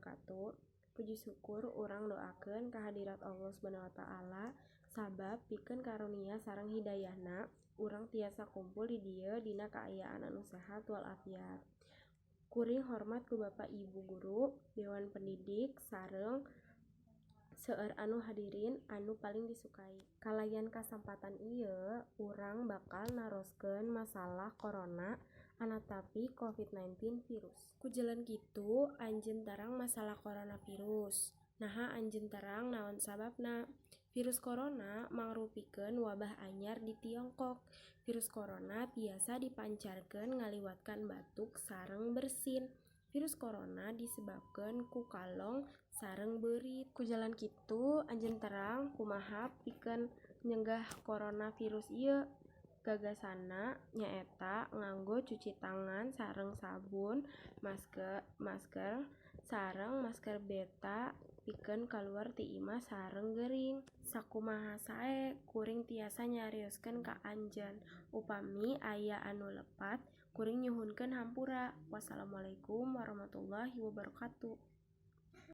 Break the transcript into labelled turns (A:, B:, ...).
A: wabarakatuh. Puji syukur urang doakeun kahadirat Allah Subhanahu wa taala sabab pikeun karunia sareng hidayahna urang tiasa kumpul di dieu dina kaayaan anu sehat walafiat. Kuring hormat ku Bapak Ibu guru, dewan pendidik sareng seueur anu hadirin anu paling disukai. Kalayan kasempatan ieu urang bakal naroskeun masalah corona anatapi COVID-19 virus. Ku jalan kitu anjeun tarang masalah coronavirus. Naha anjeun tarang naon sababna? Virus corona mangrupikeun wabah anyar di Tiongkok. Virus corona biasa dipancarkeun ngaliwatkan batuk sareng bersin. Virus corona disebabkeun ku kalong sareng beurit. Ku jalan kitu anjeun tarang kumaha pikeun nyegah coronavirus ieu. Gagasanna nyaeta nganggo cuci tangan sareng sabun, masker sareng masker beta pikeun kaluar ti imah sareng gering. Sakumaha sae kuring tiasa nyarioskeun ka anjeun. Upami aya anu lepat kuring nyuhunkeun hampura. Wassalamualaikum warahmatullahi wabarakatuh.